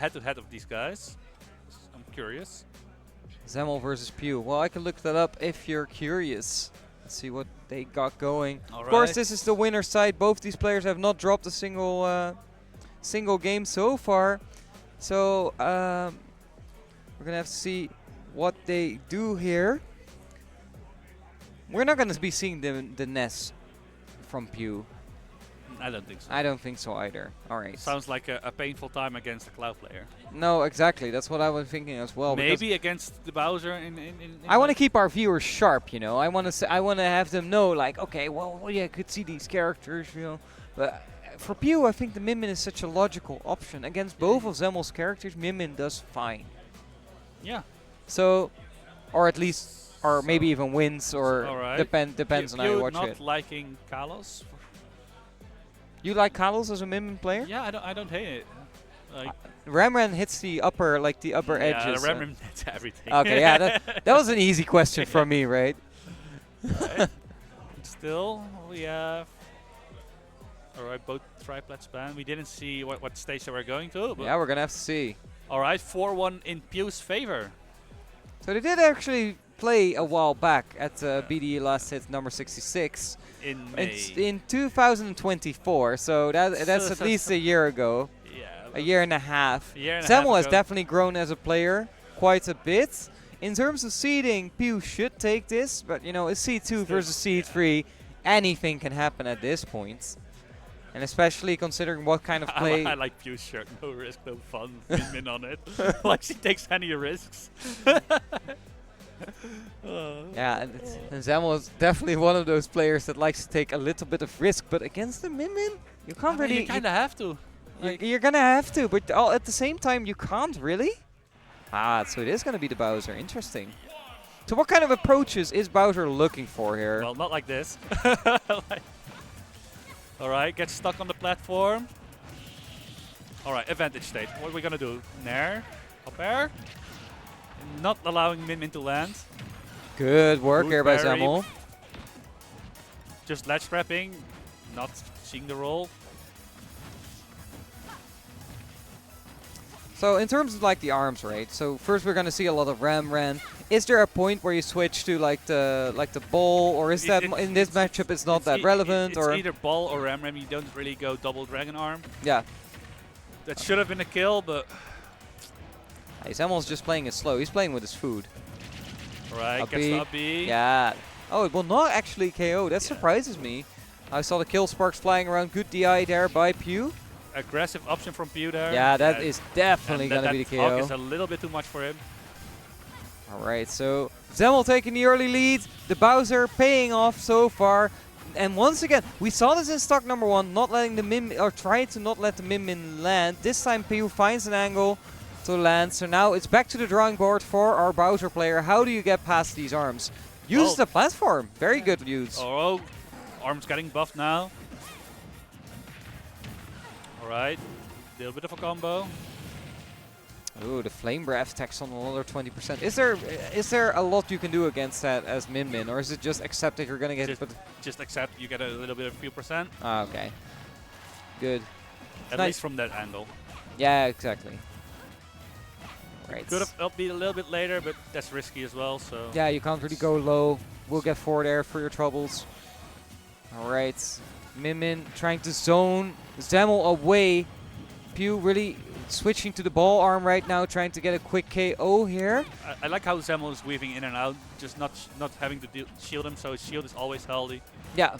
head-to-head of these guys? I'm curious. Zemmol versus PeW. Well, I can look that up if you're curious. Let's see what they got going. All Of course, right. this is the winner side. Both these players have not dropped a single game so far. So we're gonna have to see what they do here. We're not gonna be seeing the NES from PeW. I don't think so. I don't think so either. All right. Sounds like a painful time against a Cloud player. No, exactly. That's what I was thinking as well. Maybe against the Bowser in I want to keep our viewers sharp, you know. I want to have them know, like, okay, well, yeah, I could see these characters, you know. But for PeW, I think the Min Min is such a logical option against both of Zemmol's characters. Min Min does fine. Yeah. So, or at least, or maybe even wins, or Alright. depends on how you watch not it. liking Kalos? You like Kalos as a Min Min player? Yeah, I don't hate it. Like, Ramran hits the upper, edges. Yeah, the Ram hits everything. Okay, yeah, that was an easy question from me, right? Right. Still, we have. Alright, both triplets ban. We didn't see what stage they were going to. But Yeah, we're gonna have to see. Alright, 4-1 in PeW's favor. So they did actually play a while back at BDE Last Hit number 66 In May. It's in 2024. So that's at least a year ago, Yeah. a year and a half. A year and a Zemmol half has ago. definitely grown as a player quite a bit. In terms of seeding, PeW should take this, but you know, it's seed 2 versus seed 3. Anything can happen at this point. And especially considering what kind of play. I like PeW's shirt. No risk, no fun. Min on it. Like she takes any risks. Yeah, and Zemmol is definitely one of those players that likes to take a little bit of risk, but against the Min Min, you can't really. You kind of have to. You're gonna have to, but at the same time, you can't really. Ah, so it is gonna be the Bowser. Interesting. So what kind of approaches is Bowser looking for here? Well, not like this. Alright, get stuck on the platform. Alright, advantage state. What are we gonna do? Nair? Up air? Not allowing Min Min to land. Good work Good here by parry. Zemmol. Just ledge trapping. Not seeing the roll. So in terms of like the arms, right? So first we're gonna see a lot of Ramran. Is there a point where you switch to like the ball, or is that in this matchup it's not that relevant? It's Or either ball or Ram. You don't really go double dragon arm. yeah, That should have been a kill, but hey, Zemmel's just playing it slow. He's playing with his food. alright, Up gets B. the up B. Yeah. Oh, it will not actually KO. That surprises me. I saw the kill sparks flying around. Good DI there by PeW. Aggressive option from PeW there. Yeah, that is definitely going to be the That hog KO. is a little bit too much for him. Alright, so Zemmol taking the early lead. The Bowser paying off so far. And once again, we saw this in stock number 1, not letting the Min, or trying to not let the Min Min land. This time PeW finds an angle to land. So now it's back to the drawing board for our Bowser player. How do you get past these arms? Use the platform. Very good use. Oh, arms getting buffed now. Alright, little bit of a combo. Ooh, the Flame Breath tax on another 20%. Is there a lot you can do against that as Min Min, or is it just accept that you're gonna get hit? Just accept you get a little bit of few percent. Ah, okay. Good. At nice. least from that angle. Yeah, exactly. Right. Could have upbeat a little bit later, but that's risky as well. So Yeah, you can't really go low. We'll get forward air for your troubles. Alright. Min Min trying to zone Zemmol away. PeW really switching to the ball arm right now, trying to get a quick KO here. I like how Zemmol is weaving in and out, just not having to shield him, so his shield is always healthy. Yeah,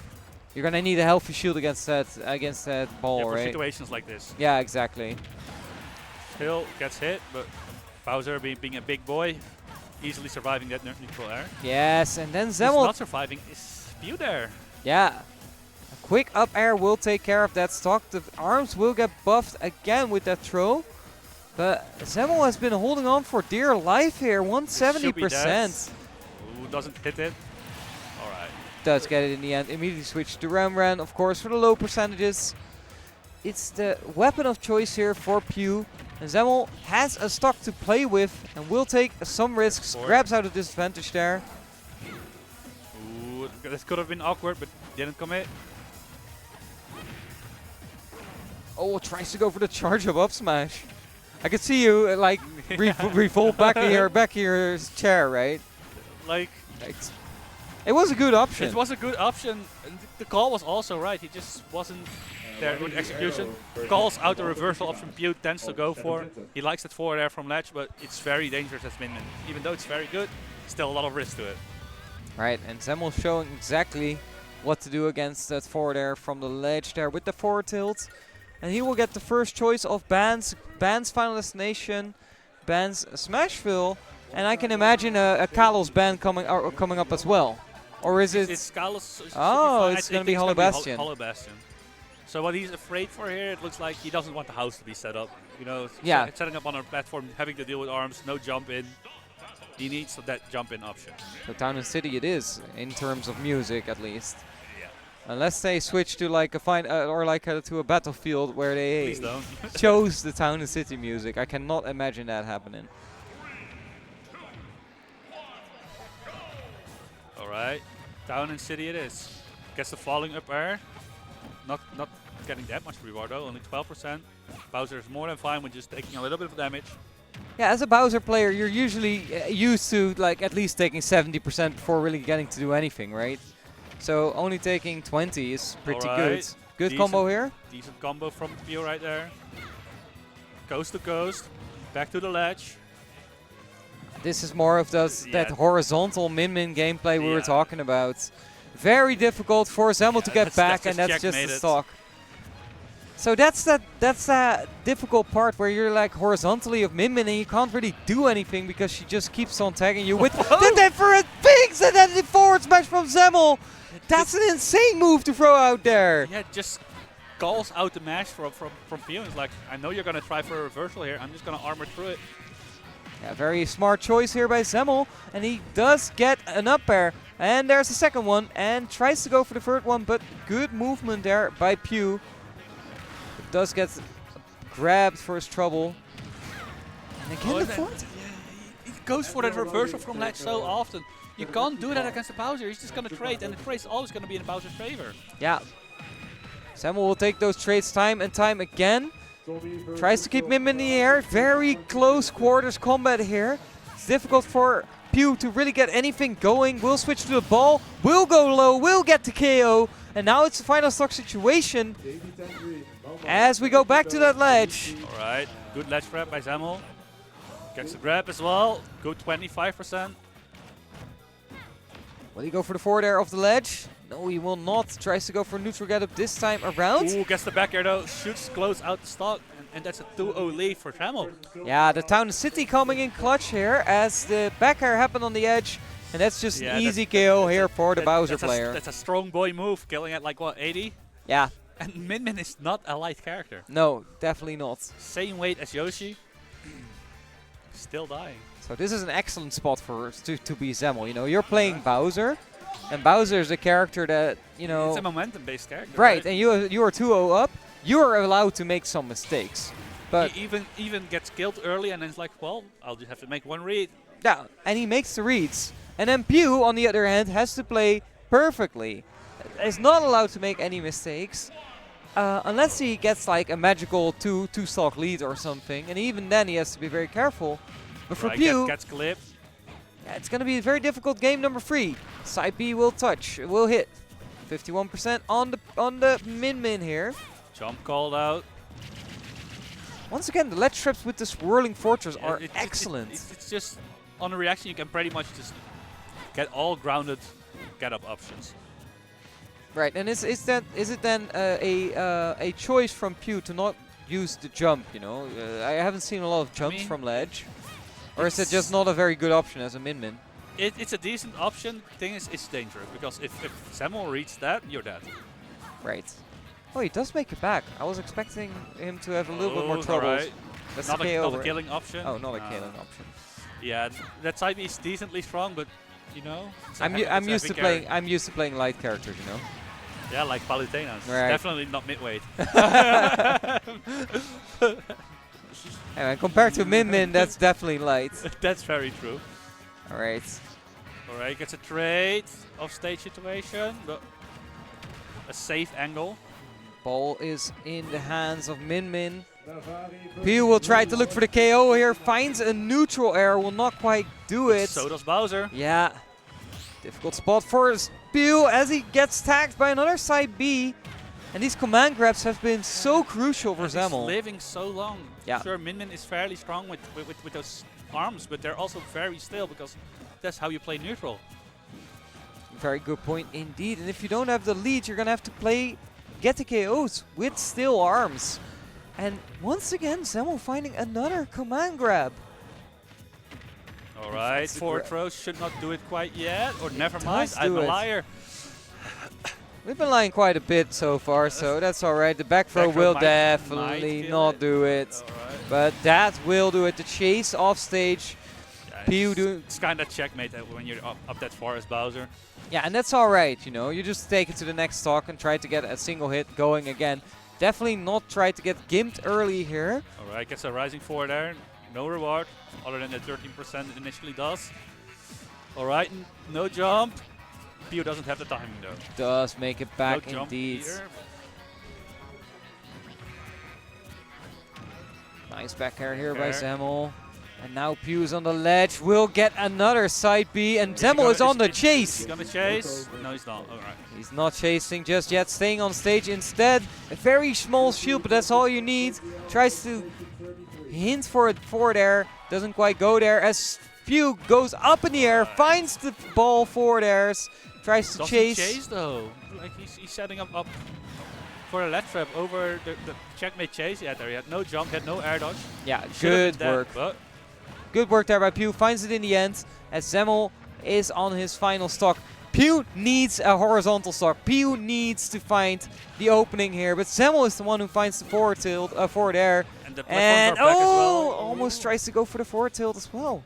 you're gonna need a healthy shield against that ball, Yeah, for right? situations like this. Yeah, exactly. Still gets hit, but Bowser being a big boy, easily surviving that neutral air. Yes, and then Who's Zemmol. not surviving is PeW there. Yeah. A quick up air will take care of that stock. The arms will get buffed again with that throw. But Zemmol has been holding on for dear life here. 170%. Ooh, doesn't hit it. Alright. Does get it in the end. Immediately switch to Ramran, of course, for the low percentages. It's the weapon of choice here for PeW. And Zemmol has a stock to play with and will take some risks. Grabs out a disadvantage there. Ooh, this could have been awkward, but didn't commit. Oh, tries to go for the charge of up smash. I could see you like revolt back in your chair, right? Like, it was a good option. it was a good option. And the call was also right. He just wasn't there with execution. Calls out the reversal option PeW tends to go for. He likes that forward air from ledge, but it's very dangerous as min-min. Even though it's very good, still a lot of risk to it. Right, and Zemmol showing exactly what to do against that forward air from the ledge there with the forward tilt. And he will get the first choice of Ban's Final Destination, Ban's Smashville, and I can imagine a Kalos ban coming up as well. Or is it? It's Kalos. Oh, it's going to be Hollow Bastion. Hollow Bastion. So what he's afraid for here, it looks like he doesn't want the house to be set up. You know, yeah. Setting up on a platform, having to deal with arms, no jump in. He needs that jump in option. So Town and City it is, in terms of music at least. Yeah. Unless they switch to like a to a battlefield where they Please don't. chose the Town and City music. I cannot imagine that happening. Alright, Town and City it is. Gets the falling up air. Not getting that much reward though, only 12%. Bowser is more than fine with just taking a little bit of damage. Yeah, as a Bowser player, you're usually used to like at least taking 70% before really getting to do anything, right? So only taking 20 is pretty good. Good combo here. Decent combo from PeW right there. Coast to coast, back to the ledge. This is more of that horizontal min-min gameplay we were talking about. Very difficult for Zemmol to get back, and that's just the stock. So that's that difficult part where you're like horizontally of min-min and you can't really do anything because she just keeps on tagging you with the different things, and then the forward smash from Zemmol. That's an insane move to throw out there. Yeah, just calls out the mash from PeW. It's like, I know you're gonna try for a reversal here. I'm just gonna armor through it. Yeah, very smart choice here by Zemmol, and he does get an up air. And there's the second one, and tries to go for the third one, but good movement there by PeW. It does get grabbed for his trouble. And again the fourth. Yeah, he goes for that reversal from ledge so often. You can't do that against the Bowser. He's just gonna trade, and the trade's always gonna be in Bowser's favor. Yeah. Zemmol will take those trades time and time again. Tries to keep Mim in the air. Very close quarters combat here. It's difficult for PeW to really get anything going. Will switch to the ball. Will go low. Will get the KO. And now it's a final stock situation. As we go back to that ledge. Alright. Good ledge grab by Zemmol. Gets the grab as well. Good 25%. Will he go for the forward air off the ledge? No, he will not. Tries to go for neutral get up this time around. Ooh, gets the back air though. Shoots close out the stock. And that's a 2-0 lead for Zemmol. Yeah, the Town and City coming in clutch here as the back air happened on the edge. And that's just an easy KO here for the Bowser player. That's a strong boy move, killing at like what, 80? Yeah. And Min-Min is not a light character. No, definitely not. Same weight as Yoshi. Still dying. So this is an excellent spot for to be Zemmol. You know, you're playing Bowser, and Bowser is a character that, you know, it's a momentum-based character. Right, and you are 2-0 up. You are allowed to make some mistakes, but he even gets killed early, and then it's like, well, I'll just have to make one read. Yeah, and he makes the reads. And then PeW, on the other hand, has to play perfectly. Is not allowed to make any mistakes. Unless he gets like a magical two-stock lead or something, and even then he has to be very careful. But for PeW, gets clipped. Yeah, it's going to be a very difficult game number 3. Side B will touch, will hit. 51% on the Min-Min here. Jump called out. Once again, the ledge traps with the swirling fortress are excellent. It's just on a reaction you can pretty much just get all grounded get-up options. Right, and is it then a choice from PeW to not use the jump? You know, I haven't seen a lot of jumps from ledge, or is it just not a very good option as a min-min? It's a decent option. Thing is, it's dangerous because if Zemmol reads that, you're dead. Right. Oh, he does make it back. I was expecting him to have a little bit more trouble. Right. That's not KO, a killing option. Oh, not a killing option. Yeah, that side B is decently strong, but you know, I'm used to playing light characters, you know. Yeah, like Palutena's. Right. Definitely not midweight. Anyway, compared to Min-Min, that's definitely light. That's very true. Alright. Alright, gets a trade off stage situation, but a safe angle. Ball is in the hands of Min-Min. PeW will try to look for the KO here, finds a neutral air, will not quite do it. So does Bowser. Yeah, difficult spot for PeW as he gets tagged by another side B. And these command grabs have been so crucial for Zemmol. He's living so long. Yeah. Sure, Min is fairly strong with those arms, but they're also very still because that's how you play neutral. Very good point indeed. And if you don't have the lead, you're going to have to get the KOs with still arms. And once again, Zemmol finding another command grab. Alright, forward throws should not do it quite yet. Or never mind, I'm a liar. We've been lying quite a bit so far, so that's alright. The back throw will definitely not do it. But that will do it. The chase off stage. Yeah, it's kind of checkmate when you're up that far as Bowser. Yeah, and that's alright, you know. You just take it to the next stock and try to get a single hit going again. Definitely not try to get gimped early here. Alright, gets a rising forward air. No reward, other than the 13% it initially does. Alright, no jump. PeW doesn't have the timing though. Does make it back no indeed. Nice back air here by Zemmol. And now PeW is on the ledge. Will get another side B, and Zemmol is on the chase. He's gonna chase? No, he's not. Alright. He's not chasing just yet, staying on stage instead. A very small shield, but that's all you need. Tries to hint for a forward air. Doesn't quite go there as PeW goes up in the air, finds the ball forward airs, tries to chase. Though. Like he's setting up for a ledge trap over the checkmate chase he had there. He had no jump, he had no air dodge. Yeah, good work. Good work there by PeW. Finds it in the end as Zemmol is on his final stock. PeW needs a horizontal stock. PeW needs to find the opening here, but Zemmol is the one who finds the forward tilt, forward air. And the platforms are back as well. Almost tries to go for the forward tilt as well.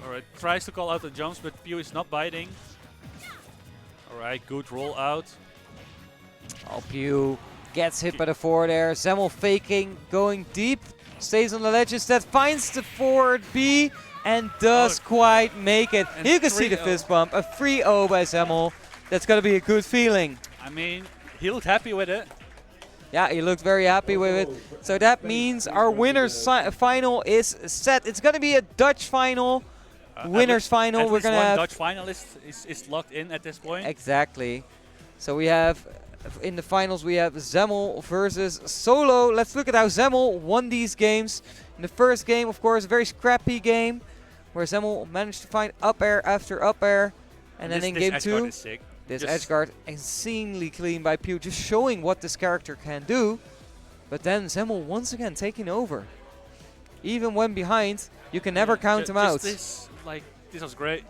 Alright, tries to call out the jumps, but PeW is not biting. Alright, good roll out. Oh, PeW gets hit by the forward air. Zemmol faking, going deep, stays on the ledge instead, finds the forward B, and does quite make it. You can see the fist bump, a 3-0 by Zemmol. That's going to be a good feeling. I mean, he looked happy with it. Yeah, he looked very happy with it. So that means our winner's final is set. It's going to be a Dutch final. Winner's final. We're going to have one Dutch finalist is locked in at this point. Exactly. So we have, in the finals, we have Zemmol versus Solo. Let's look at how Zemmol won these games. In the first game, of course, a very scrappy game, where Zemmol managed to find up air after up air. And then in game 2, this edge guard insanely clean by PeW, just showing what this character can do. But then Zemmol once again taking over. Even when behind, you can never count him out. This was great.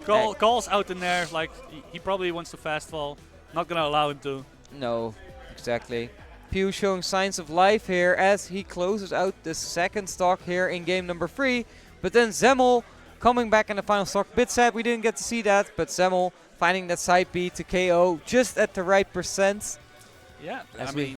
Calls out in there, like he probably wants to fast fall. Not gonna allow him to. No, exactly. PeW showing signs of life here as he closes out the second stock here in game number 3. But then Zemmol coming back in the final stock. Bit sad we didn't get to see that, but Zemmol finding that side B to KO just at the right percent. Yeah, I mean,